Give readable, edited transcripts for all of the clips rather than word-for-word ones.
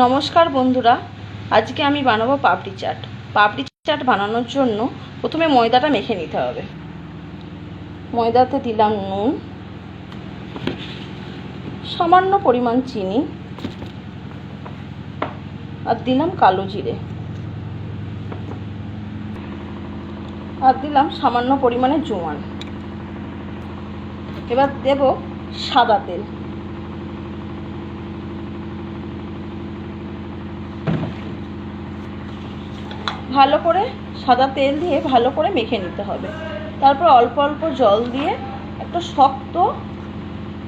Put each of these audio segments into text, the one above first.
নমস্কার বন্ধুরা, আজকে আমি বানাবো পাপড়ি চাট। পাপড়ি চাট বানানোর জন্য প্রথমে ময়দাটা মেখে নিতে হবে। ময়দাতে দিলাম নুন, সামান্য পরিমাণ চিনি আর দিলাম কালো জিরে, আর দিলাম সামান্য পরিমাণে জোয়ান। এবার দেব সাদা তেল। ভালো করে সাদা তেল দিয়ে ভালো করে মেখে নিতে হবে। তারপর অল্প অল্প জল দিয়ে একটা শক্ত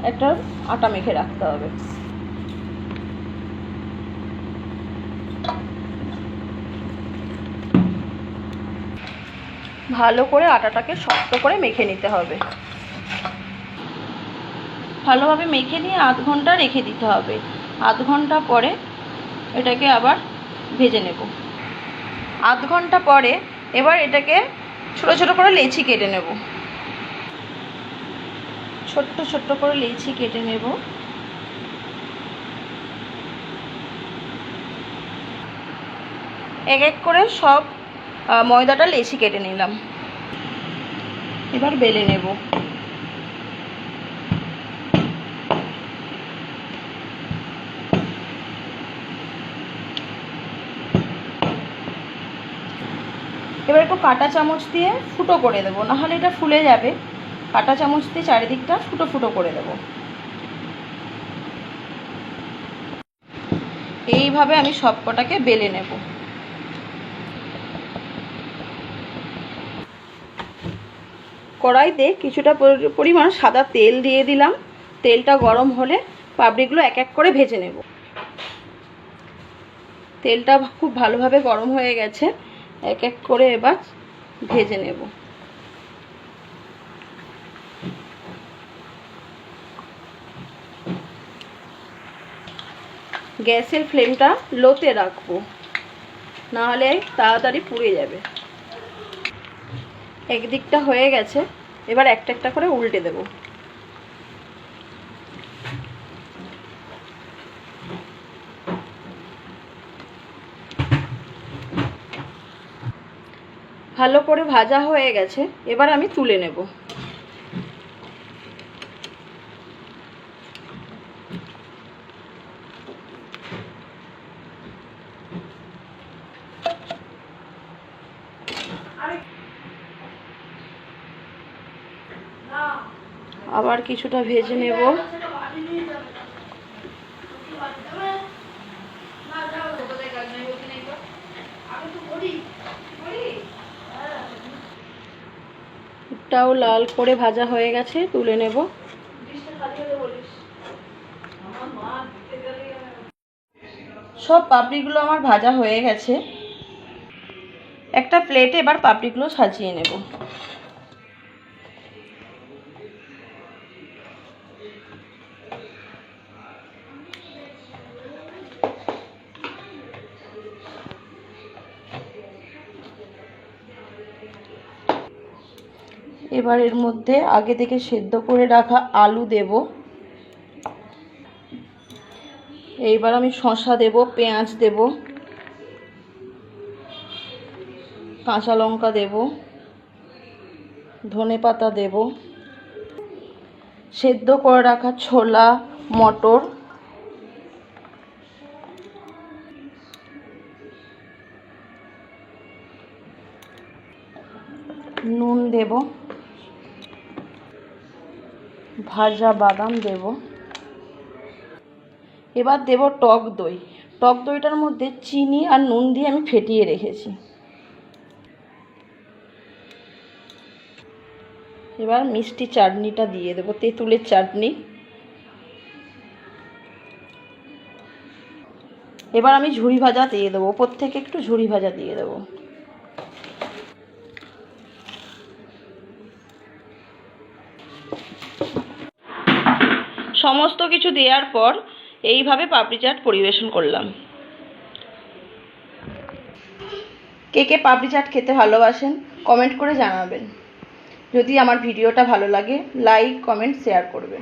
একটা আটা মেখে রাখতে হবে। ভালো করে আটাটাকে শক্ত করে মেখে নিতে হবে। ভালোভাবে মেখে নিয়ে আধ ঘন্টা রেখে দিতে হবে। আধ ঘন্টা পরে এটাকে আবার ভেজে নেব। আধ ঘন্টা পরে এবার এটাকে ছোটো ছোটো করে লেচি কেটে নেব। ছোট্ট ছোট্ট করে লেচি কেটে নেব। এক এক করে সব ময়দাটা লেচি কেটে নিলাম। এবার বেলে নেব। এবার একটু কাঁটা চামচ দিয়ে ফুটো করে দেবো, নাহলে এটা ফুলে যাবে। কাঁটা চামচ দিয়ে চারিদিকটা ফুটো ফুটো করে দেব। এইভাবে আমি সব কটাকে বেলে নেব। কড়াইতে কিছুটা পরিমাণ সাদা তেল দিয়ে দিলাম। তেলটা গরম হলে পাপড়িগুলো এক এক করে ভেজে নেব। তেলটা খুব ভালোভাবে গরম হয়ে গেছে। এক এক করে এবার ভেজে নেব। গ্যাসের ফ্লেমটা লোতে রাখবো, নাহলে তাড়াতাড়ি পুড়ে যাবে। একদিকটা হয়ে গেছে, এবার একটা একটা করে উল্টে দেব। ভালো করে ভাজা হয়ে গেছে, এবার আমি তুলে নেব। আবার কিছুটা ভেজে নেব। এটাও লাল করে ভাজা হয়ে গেছে, তুলে নেব। সব পাপড়িগুলো আমার ভাজা হয়ে গেছে। একটা প্লেটে এবার পাপড়িগুলো সাজিয়ে নেব। এবার এর মধ্যে আগে থেকে সেদ্ধ করে রাখা আলু দেব। এইবার আমি শসা দেব, পেঁয়াজ দেব, কাঁচা লঙ্কা দেব, ধনেপাতা দেব, সেদ্ধ করে রাখা ছোলা, মটর, নুন দেব, ভাজা বাদাম দেব। এবার দেব টক দই। টক দইটার মধ্যে চিনি আর নুন দিয়ে আমি ফেটিয়ে রেখেছি। এবার মিষ্টি চাটনিটা দিয়ে দেবো, তেঁতুলের চাটনি। এবার আমি ঝুরি ভাজা দিয়ে দেবো, ওপর থেকে একটু ঝুরি ভাজা দিয়ে দেবো। সমস্ত কিছু দেওয়ার পর এইভাবে পাপড়ি চাট পরিবেশন করলাম। কে কে পাপড়ি চাট খেতে ভালোবাসেন কমেন্ট করে জানাবেন। যদি আমার ভিডিওটা ভালো লাগে লাইক, কমেন্ট, শেয়ার করবেন।